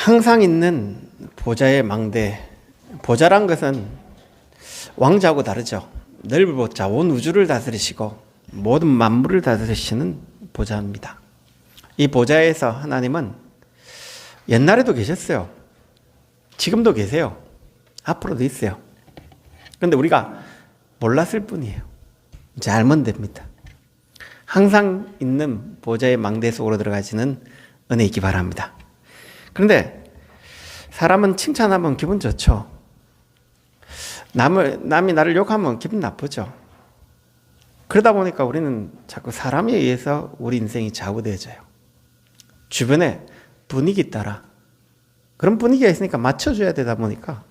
항상 있는 보좌의 망대. 보좌란 것은 왕자하고 다르죠. 넓고 온 우주를 다스리시고 모든 만물을 다스리시는 보좌입니다. 이 보좌에서 하나님은 옛날에도 계셨어요. 지금도 계세요. 앞으로도 있어요. 그런데 우리가 몰랐을 뿐이에요. 이제 알면 됩니다. 항상 있는 보좌의 망대 속으로 들어가지는 은혜 있기 바랍니다. 그런데 사람은 칭찬하면 기분 좋죠. 남이 나를 욕하면 기분 나쁘죠. 그러다 보니까 우리는 자꾸 사람에 의해서 우리 인생이 좌우되어져요. 주변에 분위기 따라 그런 분위기가 있으니까 맞춰줘야 되다 보니까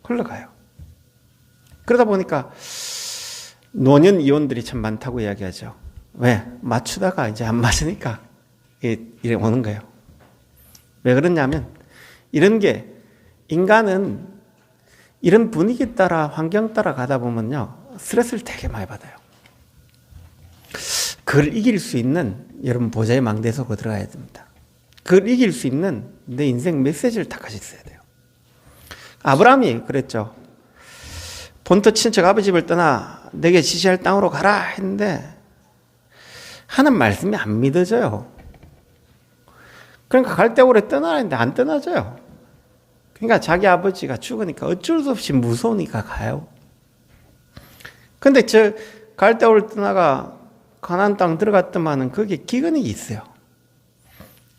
흘러가요. 그러다 보니까 노년 이혼들이 참 많다고 이야기하죠. 왜? 맞추다가 이제 안 맞으니까 이래 오는 거예요. 왜 그러냐면 이런 게 인간은 이런 분위기 따라 환경 따라 가다 보면요 스트레스를 되게 많이 받아요. 그걸 이길 수 있는 여러분 보좌의 망대 속으로 들어가야 됩니다. 그걸 이길 수 있는 내 인생 메시지를 다 가지고 있어야 돼요. 아브라함이 그랬죠. 본토 친척 아버지 집을 떠나 내게 지시할 땅으로 가라 했는데 하는 말씀이 안 믿어져요. 그러니까 갈 때 오래 떠나는데 안 떠나져요. 그러니까 자기 아버지가 죽으니까 어쩔 수 없이 무서우니까 가요. 근데 저 갈 때 오래 떠나가 가나안 땅 들어갔더만은 거기에 기근이 있어요.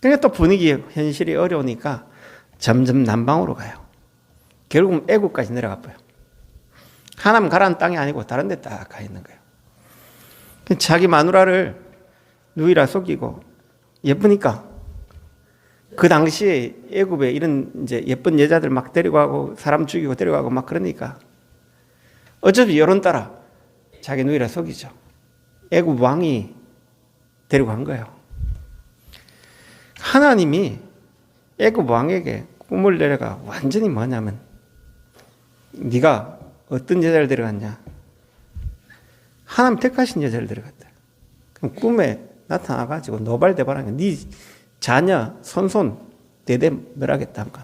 그러니까 또 분위기 현실이 어려우니까 점점 남방으로 가요. 결국은 애국까지 내려가 버려요. 하나님 가라는 땅이 아니고 다른 데 딱 가 있는 거예요. 자기 마누라를 누이라 속이고 예쁘니까 그 당시에 애굽에 이런 이제 예쁜 여자들 막 데리고 가고 사람 죽이고 데려가고 막 그러니까 어차피 여론 따라 자기 누이라 속이죠. 애굽 왕이 데리고 간 거예요. 하나님이 애굽 왕에게 꿈을 내려가 완전히 뭐냐면 네가 어떤 여자를 데려갔냐? 하나님 택하신 여자를 데려갔다. 그럼 꿈에 나타나가지고 노발대발하는 네 자녀, 손손 대대 멸하겠다 한 거.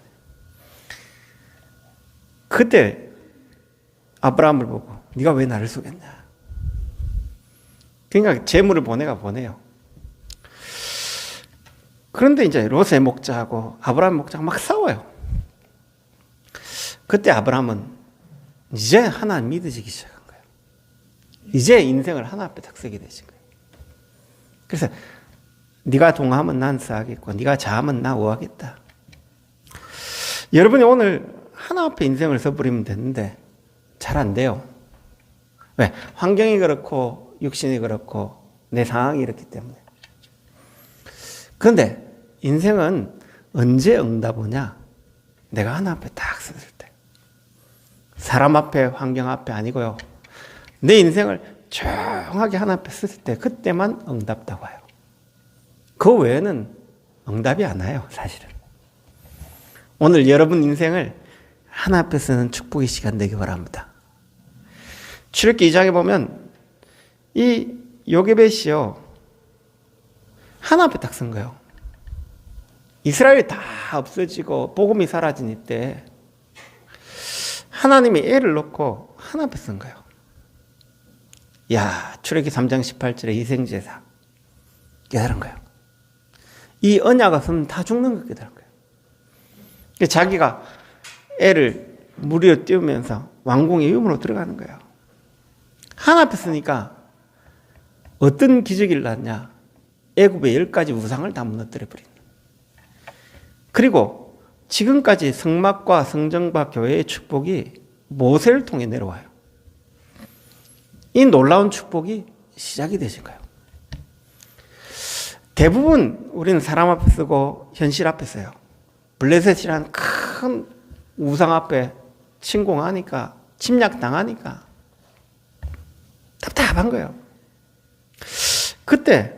그때 아브라함을 보고 네가 왜 나를 속였냐? 그러니까 재물을 보내요. 그런데 이제 롯의 목자하고 아브라함 목자가 막 싸워요. 그때 아브라함은 이제 하나님 믿어지기 시작한 거예요. 이제 인생을 하나 앞에 딱 서게 되신 거예요. 그래서 네가 동하면 난 싸하겠고 네가 좌하면 나 우하겠다. 여러분이 오늘 하나 앞에 인생을 서버리면 되는데 잘 안 돼요. 왜? 환경이 그렇고 육신이 그렇고 내 상황이 이렇기 때문에. 그런데 인생은 언제 응답 오냐? 내가 하나 앞에 딱 섰을 때. 사람 앞에 환경 앞에 아니고요. 내 인생을 조용하게 하나 앞에 섰을 때 그때만 응답 딱 와요. 그 외에는 응답이 안 와요, 사실은. 오늘 여러분 인생을 하나 앞에 서는 축복의 시간 되기 바랍니다. 출애굽기 2장에 보면 이 요게벳이요 하나 앞에 딱 선 거예요. 이스라엘이 다 없어지고 복음이 사라진 이때 하나님이 애를 놓고 하나 앞에 선 거예요. 야, 출애굽기 3장 18절에 희생제사 깨달은 거예요. 이 언약 없으면 다 죽는 거 깨달은 거예요. 자기가 애를 무리로 띄우면서 왕궁의 유문으로 들어가는 거예요. 하나 앞에 서니까 어떤 기적이 일어났냐? 애굽의 10가지 우상을 다 무너뜨려 버린. 그리고 지금까지 성막과 성전과 교회의 축복이 모세를 통해 내려와요. 이 놀라운 축복이 시작이 되신 거예요. 대부분 우리는 사람 앞에 서고 현실 앞에 서요. 블레셋이라는 큰 우상 앞에 침공하니까 침략당하니까 답답한 거예요. 그때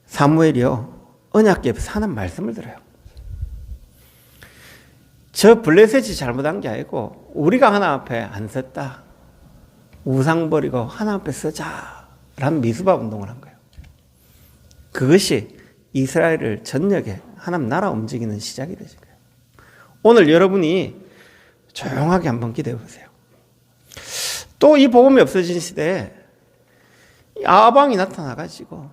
사무엘이요 언약궤 앞에서 하는 말씀을 들어요. 저 블레셋이 잘못한 게 아니고 우리가 하나 앞에 안 섰다. 우상 버리고 하나 앞에 서자라는 미스바 운동을 한 거예요. 그것이 이스라엘을 전역에 하나님 나라 움직이는 시작이 되신 거예요. 오늘 여러분이 조용하게 한번 기도해 보세요. 또 이 복음이 없어진 시대에 아방이 나타나가지고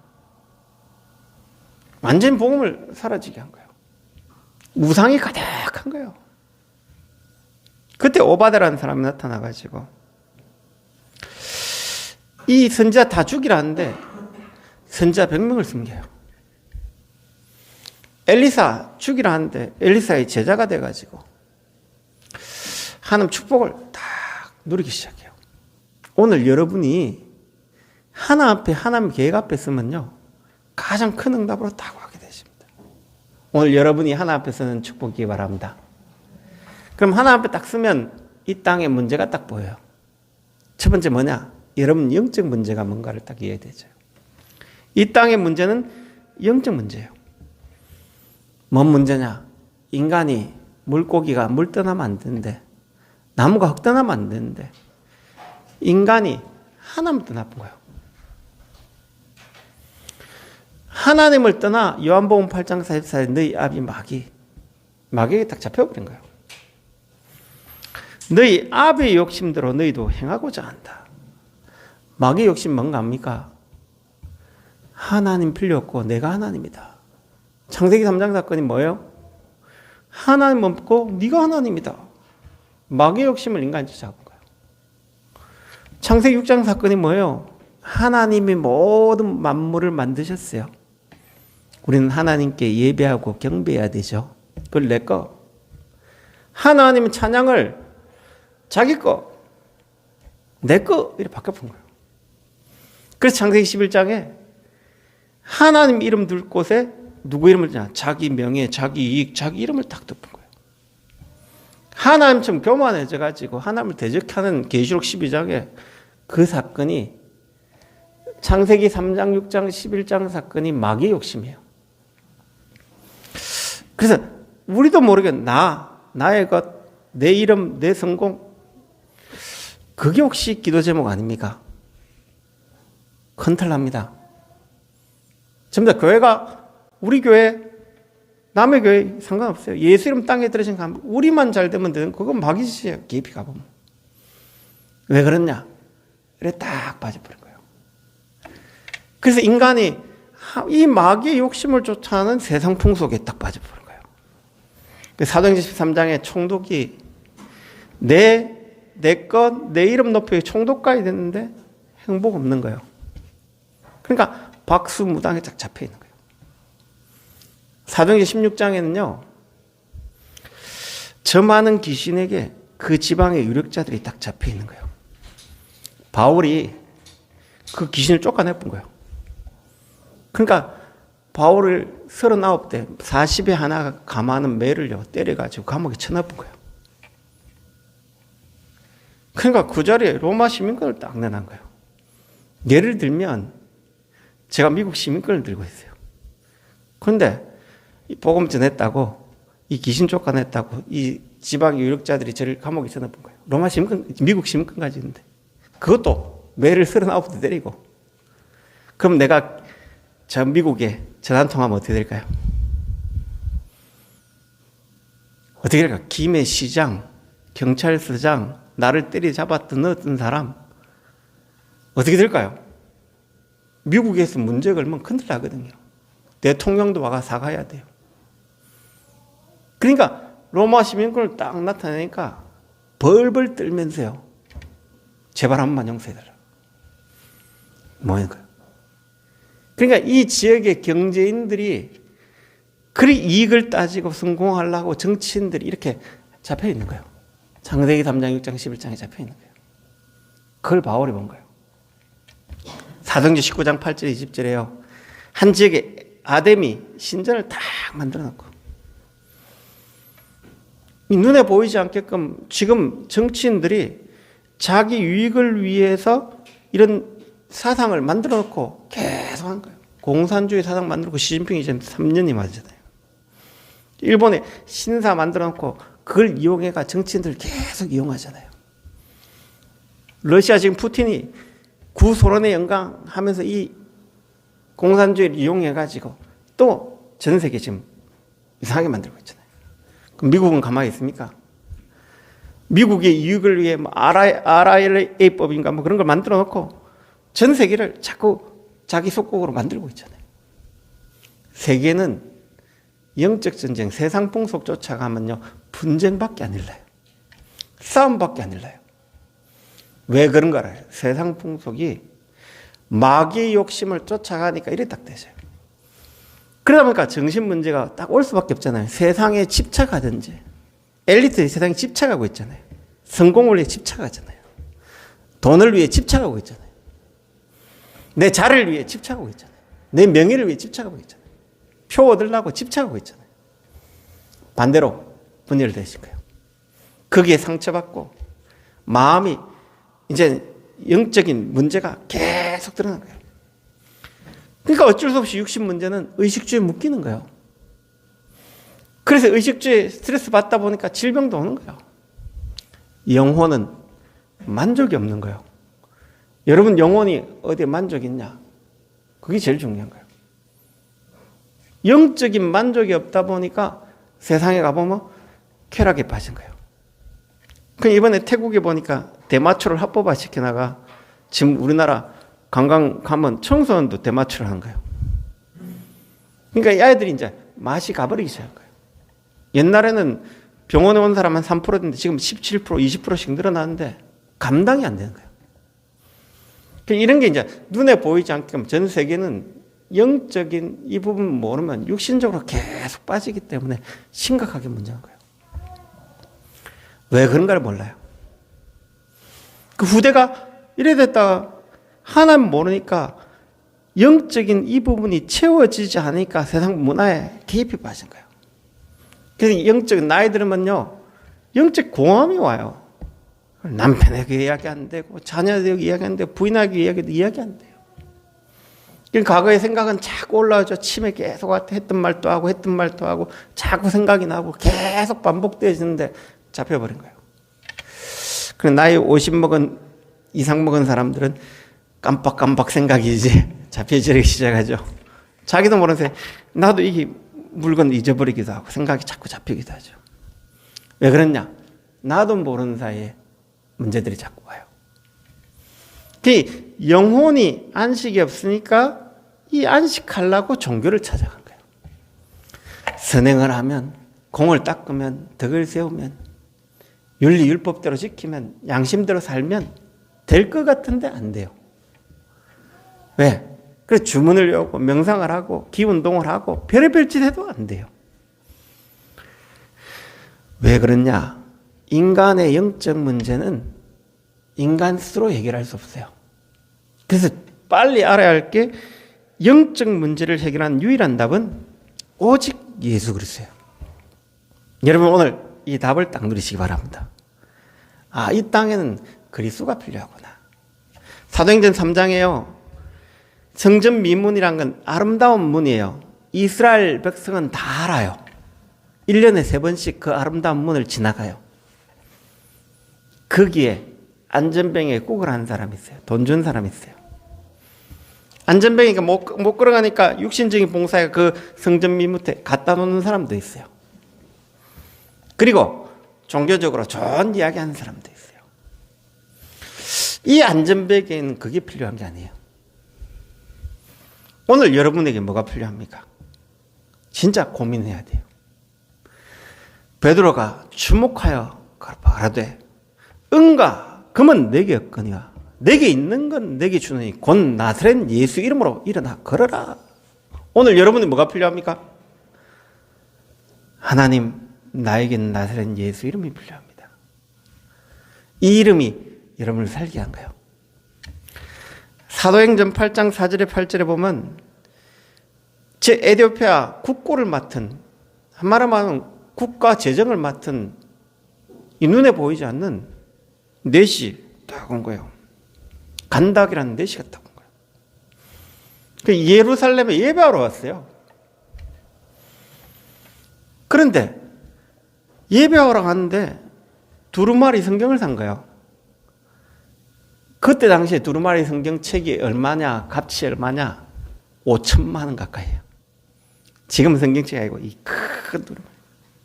완전 복음을 사라지게 한 거예요. 우상이 가득한 거예요. 그때 오바데라는 사람이 나타나가지고 이 선지자 다 죽이라는데 선지자 100명을 숨겨요. 엘리사 죽이라 하는데 엘리사의 제자가 돼가지고 하나님 축복을 딱 누리기 시작해요. 오늘 여러분이 하나 앞에 하나님 계획 앞에 서면요 가장 큰 응답으로 딱 하게 되십니다. 오늘 여러분이 하나 앞에 서는 축복이기 바랍니다. 그럼 하나 앞에 딱 서면 이 땅에 문제가 딱 보여요. 첫 번째 뭐냐? 여러분 영적 문제가 뭔가를 딱 이해되죠. 이 땅의 문제는 영적 문제예요. 뭔 문제냐? 인간이 물고기가 물 떠나면 안 되는데 나무가 흙 떠나면 안 되는데 인간이 하나님부터 나쁜 거예요. 하나님을 떠나 요한복음 8장 44에 너희 아비 마귀에게 딱 잡혀버린 거예요. 너희 아비의 욕심대로 너희도 행하고자 한다. 마귀의 욕심 뭔가 합니까? 하나님 필요 없고 내가 하나님이다. 창세기 3장 사건이 뭐예요? 하나님 없고 네가 하나님이다. 마귀의 욕심을 인간이 잡은 거예요. 창세기 6장 사건이 뭐예요? 하나님이 모든 만물을 만드셨어요. 우리는 하나님께 예배하고 경배해야 되죠. 그걸 내 거. 하나님은 찬양을 자기 거, 내 거 이렇게 바꿔본 거예요. 그래서 창세기 11장에 하나님 이름 둘 곳에 누구 이름을 냐 자기 명예, 자기 이익, 자기 이름을 딱 덮은 거예요. 하나님처럼 교만해져 가지고 하나님을 대적하는 계시록 12장에 그 사건이 창세기 3장, 6장, 11장 사건이 마귀의 욕심이에요. 그래서 우리도 모르게 나의 것, 내 이름, 내 성공 그게 혹시 기도 제목 아닙니까? 컨트롤합니다. 전부 다 교회가 우리 교회, 남의 교회 상관없어요. 예수 이름 땅에 들어진 가 우리만 잘 되면 되는 그건 마귀 짓이에요. 깊이 가보면. 왜 그러냐? 그래 딱 빠져버린 거예요. 그래서 인간이 이 마귀의 욕심을 쫓아하는 세상 풍속에 딱 빠져버린 거예요. 사도행전 13장에 총독이 내 것, 내 이름 높여 총독까지 됐는데 행복 없는 거예요. 그러니까 박수무당에 딱 잡혀 있는 거예요. 사도행전 16장에는요, 저 많은 귀신에게 그 지방의 유력자들이 딱 잡혀 있는 거예요. 바울이 그 귀신을 쫓아내본 거예요. 그러니까 바울을 39대 40에 하나 감하는 매를요 때려가지고 감옥에 쳐넣은 거예요. 그러니까 그 자리에 로마 시민권을 딱 내놓은 거예요. 예를 들면 제가 미국 시민권을 들고 있어요. 그런데 이 복음 전했다고 이 귀신 쫓아냈다고 이 지방 유력자들이 저를 감옥에 쳐넣은 거예요. 로마 시민권, 미국 시민권 가지고 있는데 그것도 매를 39대 때리고 그럼 내가 저 미국에 전화 통화하면 어떻게 될까요? 어떻게 될까? 김해 시장, 경찰서장, 나를 때리잡았던 어떤 사람 어떻게 될까요? 미국에서 문제 걸면 큰일 나거든요. 대통령도 와가 사과해야 돼요. 그러니까 로마 시민권을 딱 나타내니까 벌벌 떨면서요. 제발 한 번만 용서해달라. 뭐니까요? 그러니까 이 지역의 경제인들이 그리 이익을 따지고 성공하려고 정치인들이 이렇게 잡혀 있는 거예요. 창세기 3장, 6장, 11장에 잡혀 있는 거예요. 그걸 바울이 본 거예요. 사도행전 19장 8절, 20절에요. 한 지역에 아데미 신전을 딱 만들어 놓고 눈에 보이지 않게끔 지금 정치인들이 자기 유익을 위해서 이런 사상을 만들어 놓고 계속 한 거예요. 공산주의 사상 만들어 놓고 시진핑이 이제 3년이 맞잖아요. 일본에 신사 만들어 놓고 그걸 이용해가 정치인들 계속 이용하잖아요. 러시아 지금 푸틴이 구소련의 영광 하면서 이 공산주의를 이용해가지고 또 전 세계 지금 이상하게 만들고 있잖아요. 그럼 미국은 가만히 있습니까? 미국의 이익을 위해 RILA법인가 뭐 그런 걸 만들어 놓고 전 세계를 자꾸 자기 속국으로 만들고 있잖아요. 세계는 영적 전쟁, 세상 풍속 쫓아가면요, 분쟁밖에 안 일어나요. 싸움밖에 안 일어나요. 왜 그런 걸 알아요? 세상 풍속이 마귀의 욕심을 쫓아가니까 이래 딱 되죠. 그러다 보니까 정신 문제가 딱 올 수밖에 없잖아요. 세상에 집착하든지, 엘리트들이 세상에 집착하고 있잖아요. 성공을 위해 집착하잖아요. 돈을 위해 집착하고 있잖아요. 내 자를 위해 집착하고 있잖아요. 내 명예를 위해 집착하고 있잖아요. 표 얻으려고 집착하고 있잖아요. 반대로 분열되실 거예요. 거기에 상처받고 마음이 이제 영적인 문제가 계속 드러나는 거예요. 그러니까 어쩔 수 없이 육신 문제는 의식주에 묶이는 거예요. 그래서 의식주에 스트레스 받다 보니까 질병도 오는 거예요. 영혼은 만족이 없는 거예요. 여러분 영혼이 어디에 만족이 있냐? 그게 제일 중요한 거예요. 영적인 만족이 없다 보니까 세상에 가보면 쾌락에 빠진 거예요. 그 이번에 태국에 보니까 대마초를 합법화 시켜나가 지금 우리나라 관광 가면 청소년도 대마초를 하는 거예요. 그러니까 이 아이들이 이제 맛이 가버리기 시작한 거예요. 옛날에는 병원에 온 사람 한 3%였는데 지금 17%, 20%씩 늘어나는데 감당이 안 되는 거예요. 이런 게 이제 눈에 보이지 않게끔 전 세계는 영적인 이 부분 모르면 육신적으로 계속 빠지기 때문에 심각하게 문제인 거예요. 왜 그런가를 몰라요. 그 후대가 이래 됐다가 하나님 모르니까 영적인 이 부분이 채워지지 않으니까 세상 문화에 개입이 빠진 거예요. 그래서 영적인 나이 들으면요, 영적 공허함이 와요. 남편에게 이야기 안 되고, 자녀에게 이야기 안 되고, 부인에게 이야기 안 돼요. 과거의 생각은 자꾸 올라오죠. 치매 계속 했던 말도 하고, 했던 말도 하고, 자꾸 생각이 나고, 계속 반복되어지는데 잡혀버린 거예요. 그래, 나이 50 이상 먹은 사람들은 깜빡깜빡 생각이 이제 잡혀지기 시작하죠. 자기도 모르는 사이에 나도 이게 물건 잊어버리기도 하고 생각이 자꾸 잡히기도 하죠. 왜 그러냐? 나도 모르는 사이에 문제들이 자꾸 와요. 그 영혼이 안식이 없으니까 이 안식하려고 종교를 찾아간 거예요. 선행을 하면, 공을 닦으면, 덕을 세우면, 윤리 율법대로 지키면, 양심대로 살면 될 것 같은데 안 돼요. 왜? 그래서 주문을 외우고 명상을 하고 기운동을 하고 별의별 짓 해도 안 돼요. 왜 그러냐? 인간의 영적 문제는 인간 스스로 해결할 수 없어요. 그래서 빨리 알아야 할 게 영적 문제를 해결하는 유일한 답은 오직 예수 그리스도예요. 여러분 오늘 이 답을 딱 누리시기 바랍니다. 아, 이 땅에는 그리스도가 필요하구나. 사도행전 3장에요. 성전 미문이란 건 아름다운 문이에요. 이스라엘 백성은 다 알아요. 1년에 3번씩 그 아름다운 문을 지나가요. 거기에 안전뱅이에 꾹을 한 사람이 있어요. 돈 준 사람이 있어요. 안전뱅이가 못 걸어가니까 육신적인 봉사에 그 성전 미문에 갖다 놓는 사람도 있어요. 그리고 종교적으로 좋은 이야기 하는 사람도 있어요. 이 안전뱅이에는 그게 필요한 게 아니에요. 오늘 여러분에게 뭐가 필요합니까? 진짜 고민해야 돼요. 베드로가 주목하여 가라되 응가 금은 내게 없거니와 내게 있는 건 내게 주노니 곧 나사렛 예수 이름으로 일어나 걸어라. 오늘 여러분이 뭐가 필요합니까? 하나님, 나에게는 나사렛 예수 이름이 필요합니다. 이 이름이 여러분을 살게 한 거예요. 사도행전 8장 4절에 8절에 보면 제 에티오피아 국고를 맡은, 한마디로 하면 국가 재정을 맡은 이 눈에 보이지 않는 넷이 딱 온 거예요. 간닥이라는 넷이가 딱 온 거예요. 그 예루살렘에 예배하러 왔어요. 그런데 예배하러 갔는데 두루마리 성경을 산 거예요. 그때 당시에 두루마리 성경책이 얼마냐, 값이 얼마냐? 5천만 원 가까이에요. 지금 성경책이 아니고 이 큰 두루마리.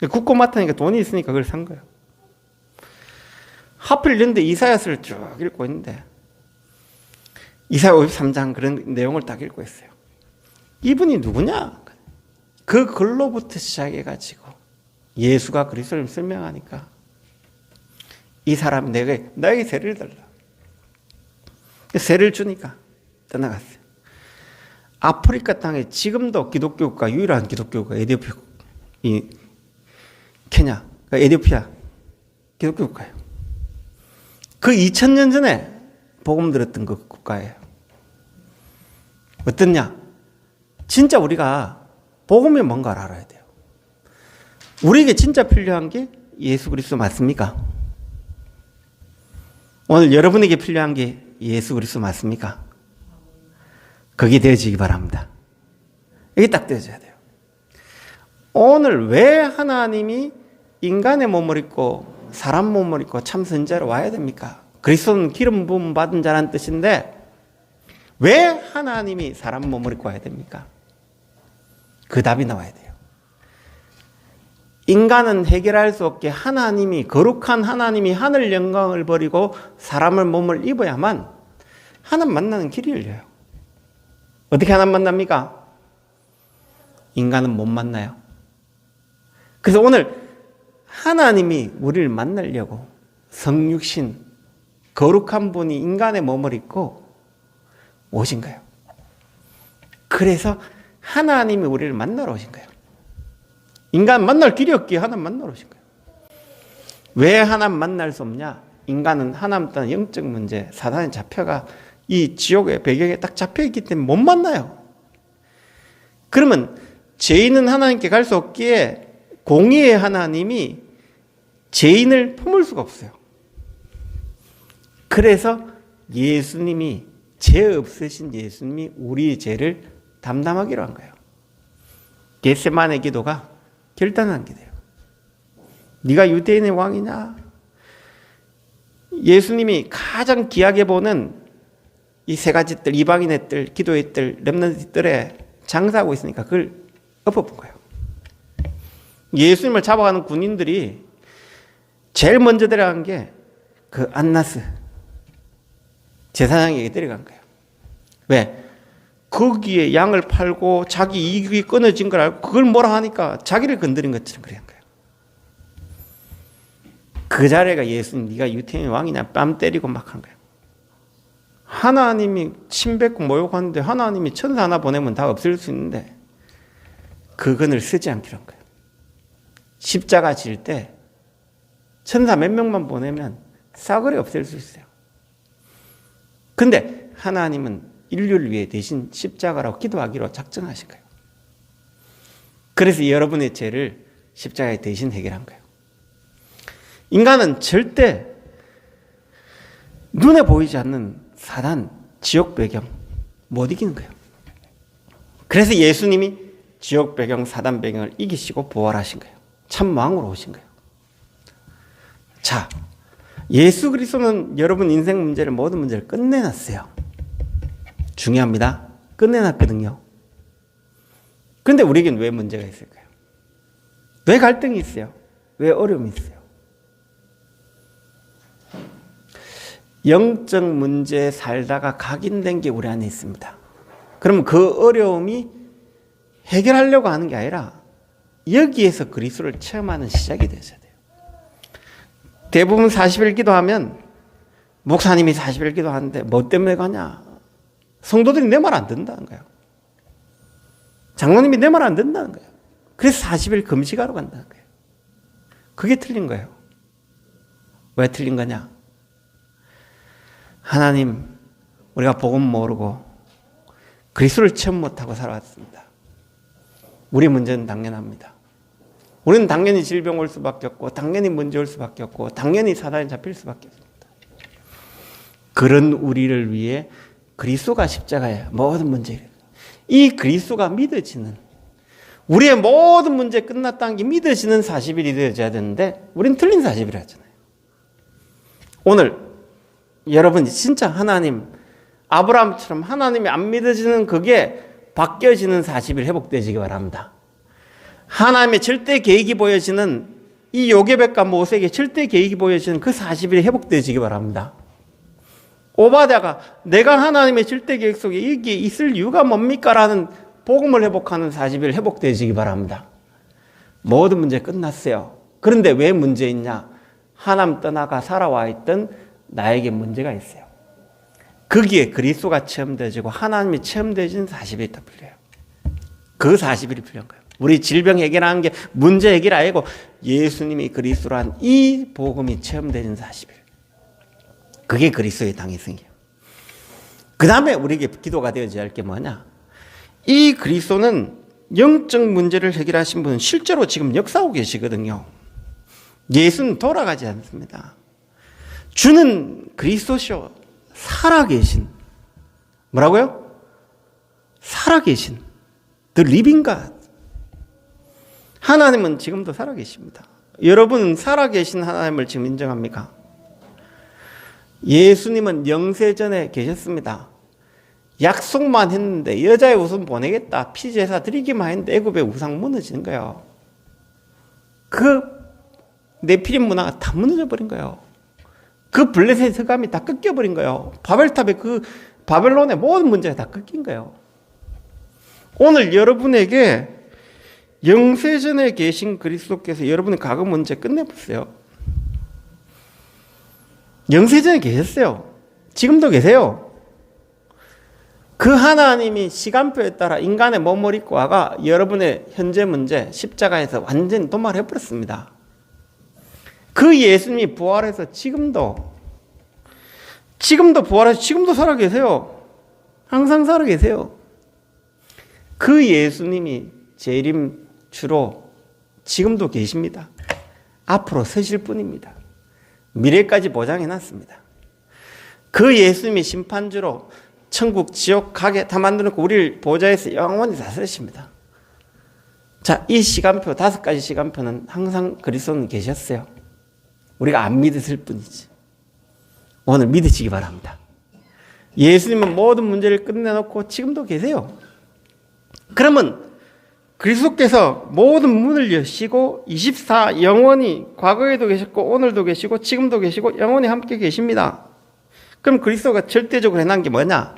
굳고 맞다니까 돈이 있으니까 그걸 산 거예요. 하필 이런데 이사야서를 쭉 읽고 있는데 이사야 53장 그런 내용을 딱 읽고 있어요. 이분이 누구냐? 그 글로부터 시작해가지고 예수가 그리스도를 설명하니까 이 사람이 나에게 세를 달라. 세를 주니까 떠나갔어요. 아프리카 땅에 지금도 기독교가 유일한 기독교가 에티오피아, 이 케냐, 에티오피아 기독교 국가예요. 그 2000년 전에 복음 들었던 그 국가예요. 어떻냐? 진짜 우리가 복음이 뭔가를 알아야 돼요. 우리에게 진짜 필요한 게 예수 그리스도 맞습니까? 오늘 여러분에게 필요한 게 예수 그리스도 맞습니까? 그게 되어지기 바랍니다. 이게 딱 되어져야 돼요. 오늘 왜 하나님이 인간의 몸을 입고 사람 몸을 입고 참 선지자로 와야 됩니까? 그리스도는 기름 부음 받은 자라는 뜻인데 왜 하나님이 사람 몸을 입고 와야 됩니까? 그 답이 나와야 돼요. 인간은 해결할 수 없게 하나님이 거룩한 하나님이 하늘 영광을 버리고 사람을 몸을 입어야만 하나님 만나는 길이 열려요. 어떻게 하나님 만납니까? 인간은 못 만나요. 그래서 오늘 하나님이 우리를 만나려고 성육신 거룩한 분이 인간의 몸을 입고 오신 거예요. 그래서 하나님이 우리를 만나러 오신 거예요. 인간 만날 길이 없기에 하나님 만나러 오신 거예요. 왜 하나님 만날 수 없냐? 인간은 하나님 따른 영적 문제, 사단에 잡혀가 이 지옥의 배경에 딱 잡혀있기 때문에 못 만나요. 그러면 죄인은 하나님께 갈 수 없기에 공의의 하나님이 죄인을 품을 수가 없어요. 그래서 예수님이 죄 없으신 예수님이 우리의 죄를 담당하기로 한 거예요. 겟세마네 기도가 결단한 기도예요. 네가 유대인의 왕이냐? 예수님이 가장 귀하게 보는 이 세 가지 뜰, 이방인의 뜰, 기도의 뜰, 렘넌트 뜰에 장사하고 있으니까 그걸 엎어본 거예요. 예수님을 잡아가는 군인들이 제일 먼저 데려간 게 그 안나스 제사장에게 데려간 거예요. 왜? 거기에 양을 팔고 자기 이익이 끊어진 걸 알고 그걸 뭐라 하니까 자기를 건드린 것처럼 그래 한 거예요. 그 자리가 예수님 네가 유태인의 왕이냐 뺨 때리고 막 한 거예요. 하나님이 침뱉고 모욕하는데 하나님이 천사 하나 보내면 다 없앨 수 있는데 그건을 쓰지 않기로 한 거예요. 십자가 질 때 천사 몇 명만 보내면 싸그리 없앨 수 있어요. 근데 하나님은 인류를 위해 대신 십자가라고 기도하기로 작정하신 거예요. 그래서 여러분의 죄를 십자가에 대신 해결한 거예요. 인간은 절대 눈에 보이지 않는 사단, 지옥 배경 못 이기는 거예요. 그래서 예수님이 지옥 배경, 사단 배경을 이기시고 부활하신 거예요. 참 왕으로 오신 거예요. 자, 예수 그리스도는 여러분 인생 문제를 모든 문제를 끝내놨어요. 중요합니다. 끝내놨거든요. 그런데 우리에겐 왜 문제가 있을까요? 왜 갈등이 있어요? 왜 어려움이 있어요? 영적 문제에 살다가 각인된 게 우리 안에 있습니다. 그럼 그 어려움이 해결하려고 하는 게 아니라 여기에서 그리스도를 체험하는 시작이 되셔야 돼요. 대부분 40일 기도하면 목사님이 40일 기도하는데 뭐 때문에 가냐? 성도들이 내 말 안 듣는다는 거예요. 장로님이 내 말 안 듣는다는 거예요. 그래서 40일 금식하러 간다는 거예요. 그게 틀린 거예요. 왜 틀린 거냐? 하나님, 우리가 복음 모르고 그리스도를 체험 못하고 살아왔습니다. 우리 문제는 당연합니다. 우리는 당연히 질병 올 수밖에 없고 당연히 문제 올 수밖에 없고 당연히 사단에 잡힐 수밖에 없습니다. 그런 우리를 위해 그리스도가 십자가에 모든 문제를 이 그리스도가 믿어지는 우리의 모든 문제 끝났다는 게 믿어지는 40일이 되어져야 되는데 우리는 틀린 40일 하잖아요. 오늘 여러분이 진짜 하나님 아브라함처럼 하나님이 안 믿어지는 그게 바뀌어지는 40일 회복되시기 바랍니다. 하나님의 절대 계획이 보여지는 이 요게벳과 모세에게 절대 계획이 보여지는 그 40일이 회복되어지기 바랍니다. 오바댜가 내가 하나님의 절대 계획 속에 이게 있을 이유가 뭡니까? 라는 복음을 회복하는 40일 회복되어지기 바랍니다. 모든 문제 끝났어요. 그런데 왜 문제 있냐? 하나님 떠나가 살아와 있던 나에게 문제가 있어요. 거기에 그리스도가 체험되어지고 하나님이 체험되어지는 40일이 더 풀려요. 그 40일이 풀린 거예요. 우리 질병 해결하는 게 문제 해결 아니고 예수님이 그리스도란 이 복음이 체험되는 40일. 그게 그리스도의 당위성이에요. 그 다음에 우리에게 기도가 되어져야 할 게 뭐냐? 이 그리스도는 영적 문제를 해결하신 분은 실제로 지금 역사하고 계시거든요. 예수는 돌아가지 않습니다. 주는 그리스도시요. 살아계신. 뭐라고요? 살아계신. The living God. 하나님은 지금도 살아계십니다. 여러분은 살아계신 하나님을 지금 인정합니까? 예수님은 영세전에 계셨습니다. 약속만 했는데 여자의 우상 보내겠다. 피제사 드리기만 했는데 애굽의 우상 무너지는 거예요. 그 네피림 문화가 다 무너져 버린 거예요. 그 블레셋의 서감이 다 꺾여버린 거예요. 바벨탑의 그 바벨론의 모든 문제가 다 꺾인 거예요. 오늘 여러분에게 영세전에 계신 그리스도께서 여러분의 과거 문제 끝내보세요. 영세전에 계셨어요. 지금도 계세요. 그 하나님이 시간표에 따라 인간의 몸을 입고 와가 여러분의 현재 문제 십자가에서 완전히 도말해버렸습니다. 그 예수님이 부활해서 지금도 부활해서 지금도 살아계세요. 항상 살아계세요. 그 예수님이 재림 주로 지금도 계십니다. 앞으로 서실 뿐입니다. 미래까지 보장해놨습니다. 그 예수님이 심판주로 천국, 지옥, 가게 다 만들어놓고 우리를 보좌에서 영원히 다스리십니다. 자, 이 시간표, 5가지 시간표는 항상 그리스도는 계셨어요. 우리가 안 믿었을 뿐이지. 오늘 믿으시기 바랍니다. 예수님은 모든 문제를 끝내놓고 지금도 계세요. 그러면 그리스도께서 모든 문을 여시고 24 영원히 과거에도 계셨고 오늘도 계시고 지금도 계시고 영원히 함께 계십니다. 그럼 그리스도가 절대적으로 해놓은 게 뭐냐?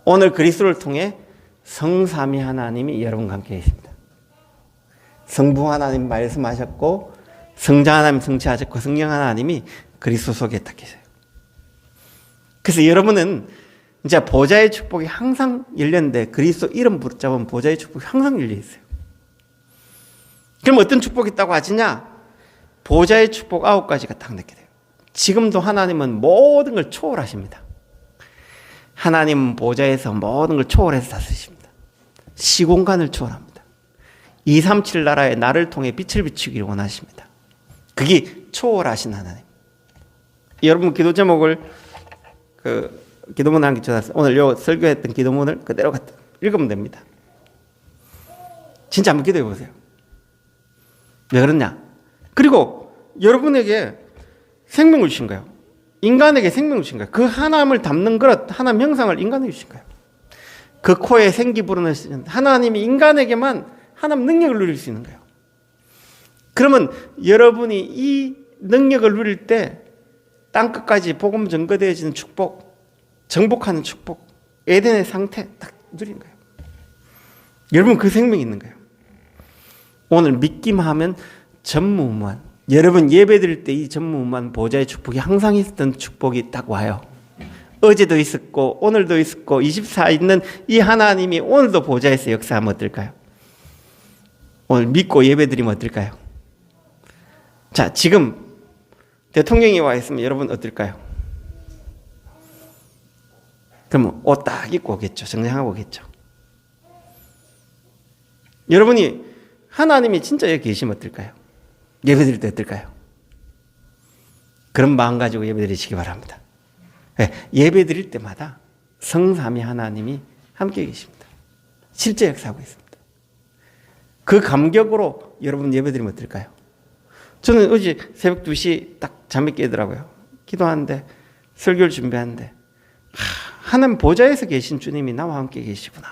오늘 그리스도를 통해 성삼위 하나님이 여러분과 함께 계십니다. 성부 하나님 말씀하셨고 성자 하나님 성취하셨고 성령 하나님이 그리스도 속에 딱 계세요. 그래서 여러분은 이제 보좌의 축복이 항상 열렸는데 그리스도 이름 붙잡은 보좌의 축복이 항상 열려 있어요. 그럼 어떤 축복이 있다고 하시냐? 보좌의 축복 9가지가 딱 넣게 돼요. 지금도 하나님은 모든 걸 초월하십니다. 하나님은 보좌에서 모든 걸 초월해서 다스리십니다. 시공간을 초월합니다. 237 나라에 나를 통해 빛을 비추기를 원하십니다. 그게 초월하신 하나님. 여러분 기도 제목을 기도문 한 개 줘놨어요. 오늘 요 설교했던 기도문을 그대로 읽으면 됩니다. 진짜 한번 기도해 보세요. 왜 그러냐? 그리고 여러분에게 생명을 주신 거예요. 인간에게 생명을 주신 거예요. 그 하나님을 담는 그릇, 하나님 형상을 인간에게 주신 거예요. 그 코에 생기 불어넣으시는 하나님이 인간에게만 하나님 능력을 누릴 수 있는 거예요. 그러면 여러분이 이 능력을 누릴 때 땅끝까지 복음 전거되어지는 축복, 정복하는 축복, 에덴의 상태 딱 누린 거예요. 여러분 그 생명이 있는 거예요. 오늘 믿기만 하면 전무후무한, 여러분 예배 드릴 때 이 전무후무한 보좌의 축복이 항상 있었던 축복이 딱 와요. 어제도 있었고 오늘도 있었고 24 있는 이 하나님이 오늘도 보좌에서 역사하면 어떨까요? 오늘 믿고 예배 드리면 어떨까요? 자, 지금 대통령이 와 있으면 여러분 어떨까요? 그러면 옷 딱 입고 오겠죠. 정장하고 오겠죠. 여러분이 하나님이 진짜 여기 계시면 어떨까요? 예배 드릴 때 어떨까요? 그런 마음 가지고 예배 드리시기 바랍니다. 네, 예배 드릴 때마다 성삼위 하나님이 함께 계십니다. 실제 역사하고 있습니다. 그 감격으로 여러분 예배 드리면 어떨까요? 저는 어제 새벽 2시 딱 잠이 깨더라고요. 기도하는데 설교를 준비하는데 하나님 보좌에서 계신 주님이 나와 함께 계시구나.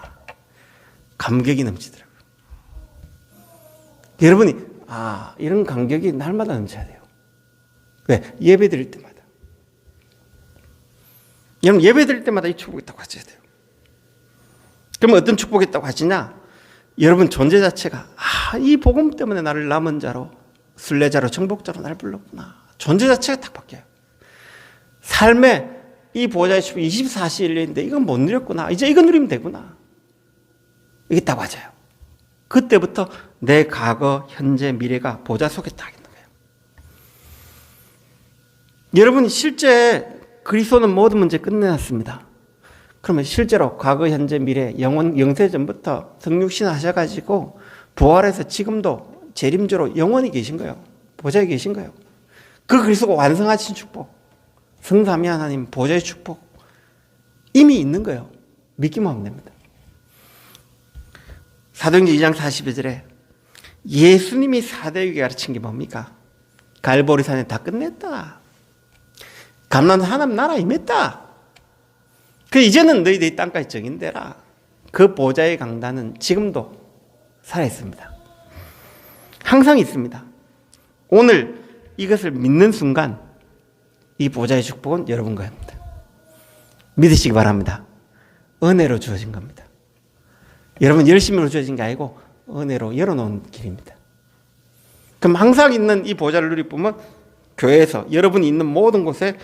감격이 넘치더라고요. 여러분이 이런 간격이 날마다 넘쳐야 돼요. 왜? 예배 드릴 때마다. 여러분 예배 드릴 때마다 이 축복이 있다고 하셔야 돼요. 그러면 어떤 축복이 있다고 하시냐? 여러분 존재 자체가 이 복음 때문에 나를 남은 자로, 순례자로, 정복자로 날 불렀구나. 존재 자체가 딱 바뀌어요. 삶에 이 보좌의 축복이 24시 열려있는데 이건 못 누렸구나. 이제 이거 누리면 되구나. 이게 딱 맞아요. 그때부터 내 과거, 현재, 미래가 보좌 속에 딱 있는 거예요. 여러분 실제 그리스도는 모든 문제 끝내놨습니다. 그러면 실제로 과거, 현재, 미래, 영세 전부터 성육신 하셔가지고 부활해서 지금도 재림주로 영원히 계신 거예요. 보좌에 계신 거예요. 그 그리스도가 완성하신 축복, 성삼위 하나님 보좌의 축복 이미 있는 거예요. 믿기만 하면 됩니다. 사도행전 2장 42절에 예수님이 사도에게 가르친 게 뭡니까? 갈보리산에 다 끝냈다. 감난 하나님 나라 임했다. 그 이제는 너희들이 땅까지 정인되라. 그 보좌의 강단은 지금도 살아있습니다. 항상 있습니다. 오늘 이것을 믿는 순간 이 보좌의 축복은 여러분과 합니다. 믿으시기 바랍니다. 은혜로 주어진 겁니다. 여러분 열심히로 주어진 게 아니고 은혜로 열어놓은 길입니다. 그럼 항상 있는 이 보좌를 누리보면 교회에서 여러분이 있는 모든 곳에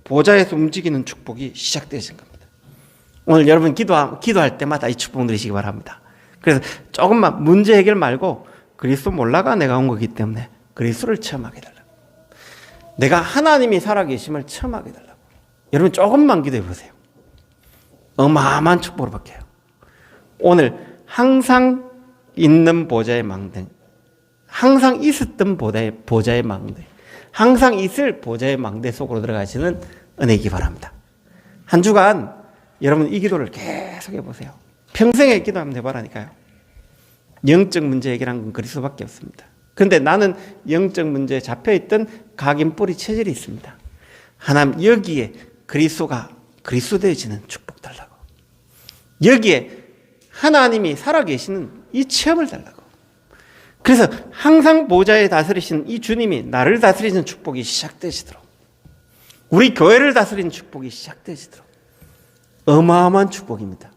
보좌에서 움직이는 축복이 시작되신 겁니다. 오늘 여러분 기도할 때마다 이 축복 누리시기 바랍니다. 그래서 조금만 문제 해결 말고 그리스도 몰라가 내가 온 거기 때문에 그리스도를 체험하게 해달라고. 내가 하나님이 살아계심을 체험하게 해달라고. 여러분 조금만 기도해 보세요. 어마어마한 축복을 받게요. 오늘 항상 있는 보좌의 망대, 항상 있었던 보좌의 망대, 항상 있을 보좌의 망대 속으로 들어가시는 은혜이기 바랍니다. 한 주간 여러분 이 기도를 계속 해보세요. 평생에 기도하면 해보라니까요. 영적 문제 해결한 건 그리스도밖에 없습니다. 그런데 나는 영적 문제에 잡혀있던 각인 뿌리 체질이 있습니다. 하나님 여기에 그리스도가 그리스도 되어지는 축복 달라고. 여기에 하나님이 살아계시는 이 체험을 달라고. 그래서 항상 보좌에 다스리시는 이 주님이 나를 다스리는 축복이 시작되시도록, 우리 교회를 다스리는 축복이 시작되시도록 어마어마한 축복입니다.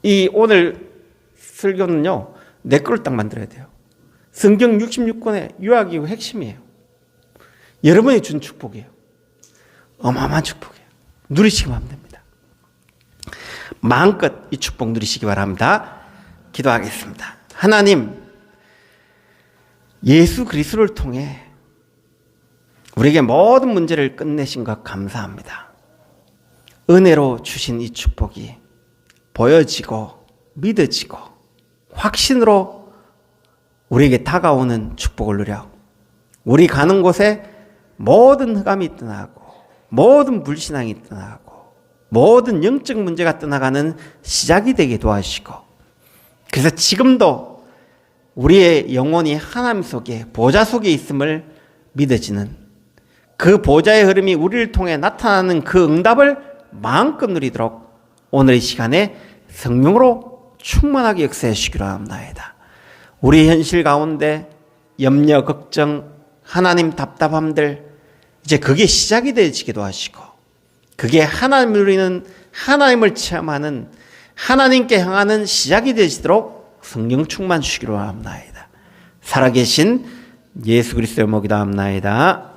이 오늘 설교는요, 내 거를 딱 만들어야 돼요. 성경 66권의 유학 이후 핵심이에요. 여러분이 준 축복이에요. 어마어마한 축복이에요. 누리시기만 하면 됩니다. 마음껏 이 축복 누리시기 바랍니다. 기도하겠습니다. 하나님, 예수 그리스도를 통해 우리에게 모든 문제를 끝내신 것 감사합니다. 은혜로 주신 이 축복이 보여지고 믿어지고 확신으로 우리에게 다가오는 축복을 누려 우리 가는 곳에 모든 흑암이 떠나고 모든 불신앙이 떠나고 모든 영적 문제가 떠나가는 시작이 되게 도와주시고, 그래서 지금도 우리의 영혼이 하나님 속에 보좌 속에 있음을 믿어지는 그 보좌의 흐름이 우리를 통해 나타나는 그 응답을 마음껏 누리도록 오늘 이 시간에 성령으로 충만하게 역사해 주시기로 합나이다. 우리 현실 가운데 염려, 걱정, 하나님 답답함들, 이제 그게 시작이 되어지기도 하시고, 그게 하나님을 누리는, 하나님을 체험하는, 하나님께 향하는 시작이 되시도록 성령 충만 주시기로 합나이다. 살아계신 예수 그리스도의 목이다 합나이다.